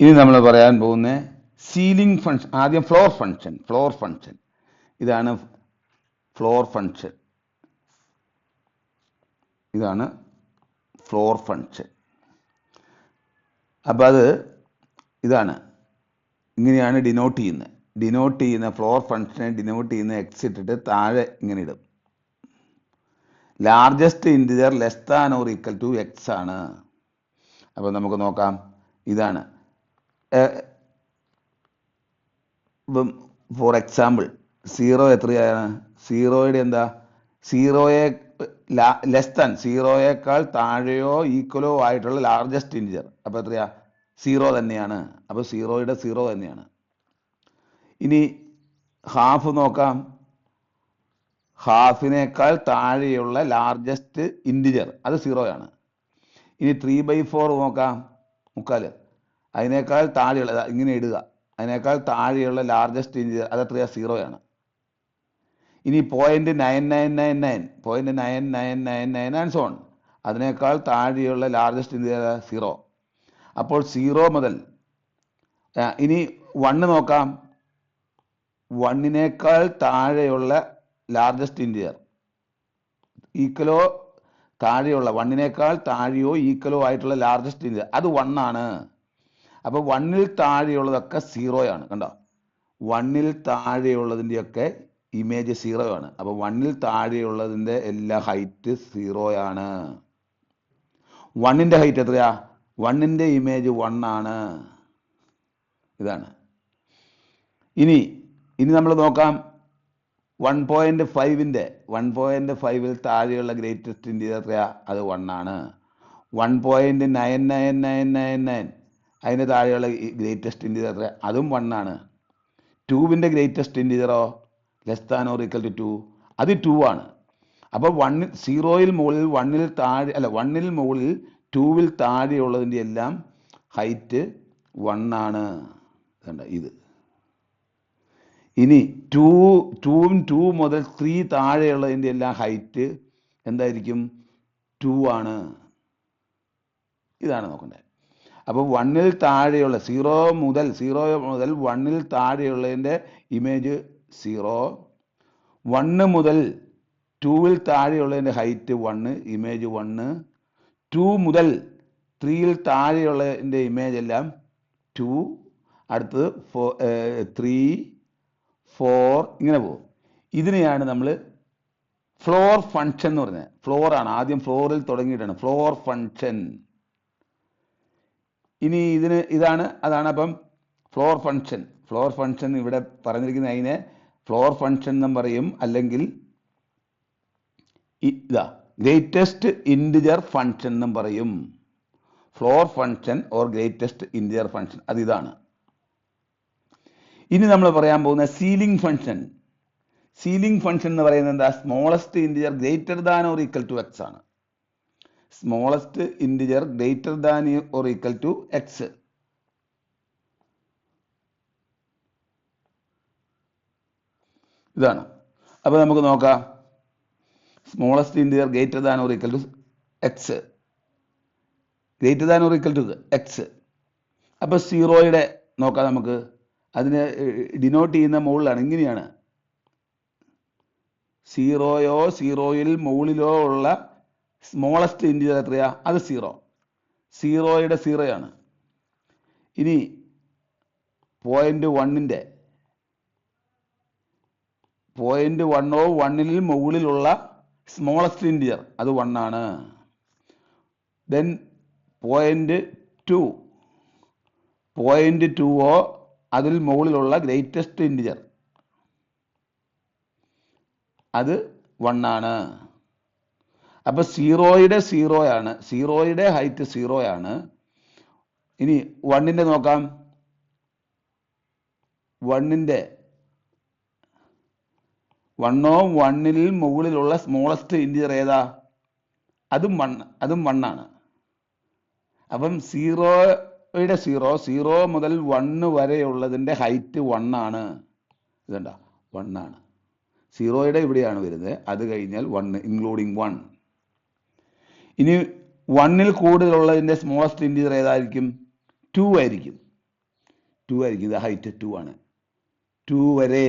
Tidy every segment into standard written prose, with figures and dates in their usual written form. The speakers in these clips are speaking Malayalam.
ഇനി നമ്മൾ പറയാൻ പോകുന്ന സീലിംഗ് ഫംഗ്ഷൻ. ആദ്യം ഫ്ലോർ ഫംഗ്ഷൻ. ഇതാണ് ഫ്ലോർ ഫംഗ്ഷൻ. ഇതാണ് ഫ്ലോർ ഫംഗ്ഷൻ. അപ്പം ഇതാണ്, ഇങ്ങനെയാണ് ഡിനോട്ട് ചെയ്യുന്ന ഫ്ലോർ ഫംഗ്ഷനെ ഡിനോട്ട് ചെയ്യുന്ന എക്സ് ഇട്ടിട്ട് താഴെ ഇങ്ങനെ ഇടും. Largest integer less than or equal to X ആണ്. അപ്പോൾ നമുക്ക് നോക്കാം. ഇതാണ് ഫോർ എക്സാമ്പിൾ 0 എത്രയാണ്? സീറോയുടെ എന്താ? സീറോയെ ലെസ് ദാൻ, സീറോയേക്കാൾ താഴെയോ ഈക്വലോ ആയിട്ടുള്ള ലാർജസ്റ്റ് ഇൻറ്റിജർ. അപ്പോൾ എത്രയാ? 0 തന്നെയാണ്. അപ്പോൾ സീറോയുടെ 0 തന്നെയാണ്. ഇനി ഹാഫ് നോക്കാം. ഹാഫിനേക്കാൾ താഴെയുള്ള ലാർജസ്റ്റ് ഇൻറ്റിജർ അത് 0 ആണ്. ഇനി 3/4 നോക്കാം, മുക്കാല്. അതിനേക്കാൾ താഴെയുള്ള, ഇങ്ങനെ ഇടുക, അതിനേക്കാൾ താഴെയുള്ള ലാർജസ്റ്റ് ഇൻറ്റിജർ അത് എത്രയാ? 0 ആണ്. ഇനി 0.9999 ആൻഡ് സോൺ, അതിനേക്കാൾ താഴെയുള്ള ലാർജസ്റ്റ് ഇൻറ്റിജർ 0. അപ്പോൾ 0 മുതൽ ഇനി 1 നോക്കാം. 1നേക്കാൾ താഴെയുള്ള ലാർജസ്റ്റ് ഇൻറ്റിജർ ഈക്വലോ താഴെയുള്ള, 1നേക്കാൾ താഴെയോ ഈക്വലോ ആയിട്ടുള്ള ലാർജസ്റ്റ് ഇൻറ്റിജർ അത് 1 ആണ്. അപ്പോൾ 1ൽ താഴെയുള്ളതൊക്കെ 0 ആണ്. കണ്ടോ? 1ൽ താഴെയുള്ളതിൻ്റെയൊക്കെ ഇമേജ് 0 ആണ്. അപ്പോൾ 1ൽ താഴെയുള്ളതിൻ്റെ എല്ലാ ഹൈറ്റ് 0 ആണ്. 1ൻ്റെ ഹൈറ്റ് എത്രയാ? 1ൻ്റെ ഇമേജ് 1 ആണ്. ഇതാണ്. ഇനി നമ്മൾ നോക്കാം 1.5ൽ താഴെയുള്ള ഗ്രേറ്റസ്റ്റ് ഇൻറ്റിജർ എത്രയാ? അത് 1 ആണ്. 1.99999 അതിന് താഴെയുള്ള ഗ്രേറ്റസ്റ്റ് ഇൻറ്റിജർ എത്രയാ? അതും 1 ആണ്. 2ൻ്റെ ഗ്രേറ്റസ്റ്റ് ഇൻറ്റിജറോ? Less than or equal to 2, അത് 2 ആണ്. അപ്പോൾ 0ൽ മുകളിൽ 1ൽ താഴെ, അല്ല 1ൽ മുകളിൽ 2ൽ താഴെയുള്ളതിൻ്റെ എല്ലാം ഹൈറ്റ് 1 ആണ്. ഇത്. ഇനി 2 മുതൽ 3 താഴെയുള്ളതിൻ്റെ എല്ലാം ഹൈറ്റ് എന്തായിരിക്കും? 2 ആണ്. ഇതാണ് നോക്കണ്ടേ. അപ്പോൾ 1ൽ താഴെയുള്ള 0 മുതൽ 1ൽ താഴെയുള്ളതിൻ്റെ ഇമേജ് 0. 1 മുതൽ 2ൽ താഴെയുള്ളതിൻ്റെ ഹൈറ്റ് 1, ഇമേജ് 1. 2 മുതൽ 3ൽ താഴെയുള്ളതിൻ്റെ ഇമേജ് എല്ലാം 2. അടുത്തത് 3, 4 ഇങ്ങനെ പോകും. ഇതിനെയാണ് നമ്മൾ ഫ്ലോർ ഫംഗ്ഷൻ എന്ന് പറഞ്ഞത്. ഫ്ലോർ ആണ്, ആദ്യം ഫ്ലോറിൽ തുടങ്ങിയിട്ടാണ് ഫ്ലോർ ഫംഗ്ഷൻ. ഇനി അതാണ്. അപ്പം ഫ്ലോർ ഫംഗ്ഷൻ ഇവിടെ പറഞ്ഞിരിക്കുന്ന അതിനെ ഫ്ലോർ ഫംഗ്ഷൻ എന്നും പറയും, അല്ലെങ്കിൽ ഗ്രേറ്റസ്റ്റ് ഇൻറ്റിജർ ഫംഗ്ഷൻ എന്നും പറയും. Floor function or greatest integer function ഇതാണ്. ഇനി നമ്മൾ പറയാൻ പോകുന്ന സീലിംഗ് ഫംഗ്ഷൻ. സീലിംഗ് ഫംഗ്ഷൻ എന്ന് പറയുന്നത് എന്താ? Smallest integer greater than or equal to X ആണ്. Smallest integer greater than or equal to x. ഇതാണ്. അപ്പോൾ നമുക്ക് നോക്കാം. Smallest integer greater than or equal to x, greater than or equal to x. അപ്പോൾ 0യുടെ നോക്കാം നമുക്ക്. അതിനെ ഡിനോട്ട് ചെയ്യുന്ന മുകളിലാണ്, ഇങ്ങനെയാണ്. 0യിൽ മുകളിലോ ഉള്ള സ്മോളസ്റ്റ് ഇൻറ്റിജർ എത്രയാ? അത് 0. 0യുടെ 0 ആണ്. ഇനി 0.1ൻ്റെ 1ൽ മുകളിലുള്ള സ്മോളസ്റ്റ് ഇൻറ്റിജർ അത് 1 ആണ്. ദെൻ 0.2 അതിൽ മുകളിലുള്ള ഗ്രേറ്റസ്റ്റ് ഇൻറ്റിജർ അത് 1 ആണ്. അപ്പൊ 0യുടെ 0 ആണ്, 0യുടെ ഹൈറ്റ് 0 ആണ്. ഇനി 1ൻ്റെ നോക്കാം. 1ൻ്റെ 1ൽ മുകളിലുള്ള സ്മോളസ്റ്റ് ഇൻറ്റിജർ ഏതാ? അതും 1 ആണ്. അപ്പം 0യുടെ 0 മുതൽ 1 വരെയുള്ളതിൻ്റെ ഹൈറ്റ് 1 ആണ്. ഇതുണ്ടോ? 1 ആണ്. 0യുടെ ഇവിടെയാണ് വരുന്നത്. അത് കഴിഞ്ഞാൽ 1 ഇൻക്ലൂഡിങ് 1. ഇനി 1ൽ കൂടുതലുള്ളതിൻ്റെ സ്മോളസ്റ്റ് ഇൻറ്റിജർ ഏതായിരിക്കും? 2 ആയിരിക്കും. 2 ആയിരിക്കും. ഇത് ഹൈറ്റ് 2 ആണ്. 2 വരെ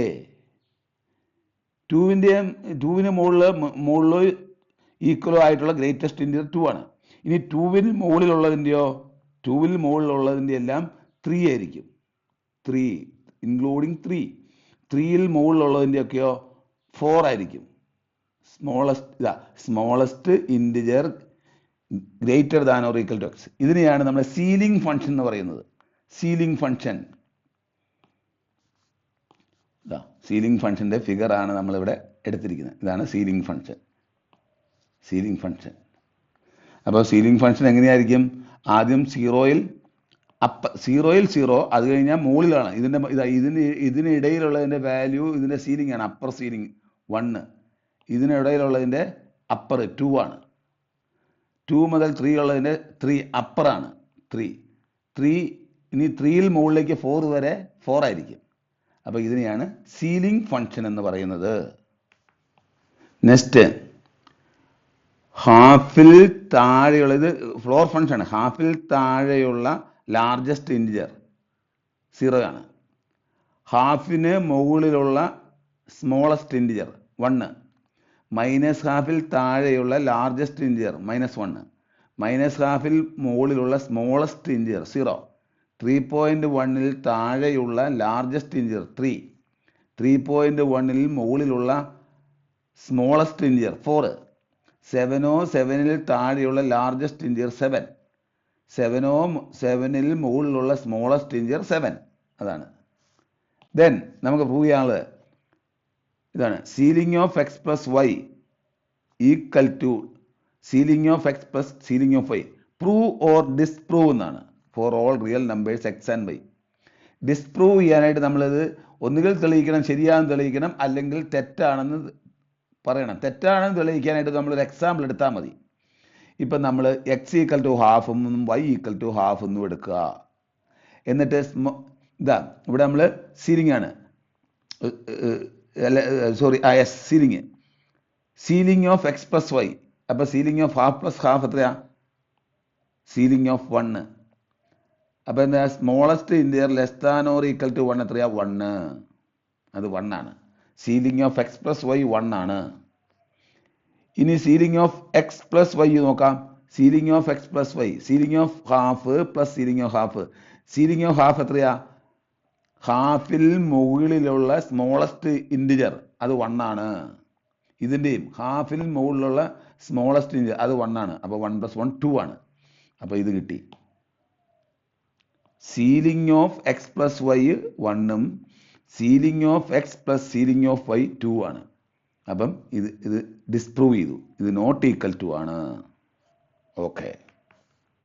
2വിന് മുകളിലോ ഈക്വലോ ആയിട്ടുള്ള ഗ്രേറ്റസ്റ്റ് ഇൻറ്റീരിയർ 2 ആണ്. ഇനി 2വിന് മുകളിലുള്ളതിൻ്റെയോ 2വിൽ മുകളിലുള്ളതിൻ്റെ എല്ലാം 3 ആയിരിക്കും. 3 ഇൻക്ലൂഡിങ് 3യിൽ മുകളിലുള്ളതിൻ്റെയൊക്കെയോ 4 ആയിരിക്കും. Smallest integer greater than or equal to X. ഇതിനെയാണ് നമ്മൾ സീലിംഗ് ഫംഗ്ഷൻ എന്ന് പറയുന്നത്. സീലിംഗ് ഫംഗ്ഷൻ സീലിംഗ് ഫംഗ്ഷൻ്റെ ഫിഗറാണ് നമ്മളിവിടെ എടുത്തിരിക്കുന്നത്. ഇതാണ് സീലിംഗ് ഫംഗ്ഷൻ. അപ്പോൾ സീലിംഗ് ഫംഗ്ഷൻ എങ്ങനെയായിരിക്കും? ആദ്യം 0യിൽ 0, അത് കഴിഞ്ഞാൽ മുകളിലാണ്. ഇതിനിടയിലുള്ളതിൻ്റെ വാല്യൂ ഇതിൻ്റെ സീലിംഗ് ആണ്. അപ്പർ സീലിംഗ് 1, ഇതിനിടയിലുള്ളതിൻ്റെ അപ്പർ 2 ആണ്. 2 മുതൽ 3 ഉള്ളതിൻ്റെ 3 അപ്പറാണ്. 3 ഇനി 3യിൽ മുകളിലേക്ക് 4 വരെ 4 ആയിരിക്കും. അപ്പോൾ ഇതിനെയാണ് സീലിംഗ് ഫംഗ്ഷൻ എന്ന് പറയുന്നത്. നെക്സ്റ്റ്, ഹാഫിൽ താഴെയുള്ള, ഇത് ഫ്ലോർ ഫംഗ്ഷൻ ആണ്. ഹാഫിൽ താഴെയുള്ള ലാർജസ്റ്റ് ഇൻറ്റിജർ 0 ആണ്. ഹാഫിന് മുകളിലുള്ള സ്മോളസ്റ്റ് ഇൻറ്റിജർ 1. മൈനസ് ഹാഫിൽ താഴെയുള്ള ലാർജസ്റ്റ് ഇൻറ്റിജർ -1. മൈനസ് ഹാഫിൽ മുകളിലുള്ള സ്മോളസ്റ്റ് ഇൻറ്റിജർ 0. 3.1ൽ താഴെയുള്ള ലാർജസ്റ്റ് ഇൻറ്റിജർ 3. 3.1ൽ മുകളിലുള്ള സ്മോളസ്റ്റ് ഇൻറ്റിജർ 4. 7ൽ താഴെയുള്ള ലാർജസ്റ്റ് ഇൻറ്റിജർ 7. 7ൽ മുകളിലുള്ള സ്മോളസ്റ്റ് ഇൻറ്റിജർ 7. അതാണ്. ദെൻ നമുക്ക് പ്രൂവ് ചെയ്യാനുള്ളത് ഇതാണ്. Ceiling of x + y equal to ceiling of x + ceiling of y. Prove or disprove എന്നാണ്. For all real numbers x and y. Disprove ചെയ്യാനായിട്ട് നമ്മളിത് ഒന്നുകിൽ തെളിയിക്കണം, ശരിയാണെന്ന് തെളിയിക്കണം, അല്ലെങ്കിൽ തെറ്റാണെന്ന് പറയണം. തെറ്റാണെന്ന് തെളിയിക്കാനായിട്ട് നമ്മളൊരു എക്സാമ്പിൾ എടുത്താൽ മതി. ഇപ്പം നമ്മൾ x = ½ എന്നും y = ½ എന്നും എടുക്കുക. എന്നിട്ട് ഇവിടെ നമ്മൾ സീലിംഗ് ആണ്, സീലിംഗ് ഓഫ് x + y. അപ്പോൾ സീലിംഗ് ഓഫ് ½ + ½ എത്രയാ? Ceiling of 1. അപ്പോൾ എന്താ? സ്മോളസ്റ്റ് ഇൻറ്റിജർ <= 1 എത്രയാ? 1. അത് 1 ആണ്. സീലിംഗ് ഓഫ് x + y 1 ആണ്. ഇനി സീലിംഗ് ഓഫ് x + y നോക്കാം. Ceiling of x + y, ceiling of half plus ceiling of half. Ceiling of half എത്രയാ? ഹാഫിൽ മുകളിലുള്ള സ്മോളസ്റ്റ് ഇൻറ്റിജർ അത് 1 ആണ്. ഇതിൻ്റെയും ഹാഫിൽ മുകളിലുള്ള സ്മോളസ്റ്റ് ഇൻറ്റിജർ അത് 1 ആണ്. അപ്പോൾ 1 + 1 2 ആണ്. അപ്പോൾ ഇത് കിട്ടി. സീലിംഗ് ഓഫ് x + y 1ഉം ceiling of x + ceiling of y 2 ആണ്. അപ്പം ഇത് ഡിസ്പ്രൂവ് ചെയ്തു. ഇത് നോട്ട് ഈക്വൽ ടു ആണ്. ഓക്കെ.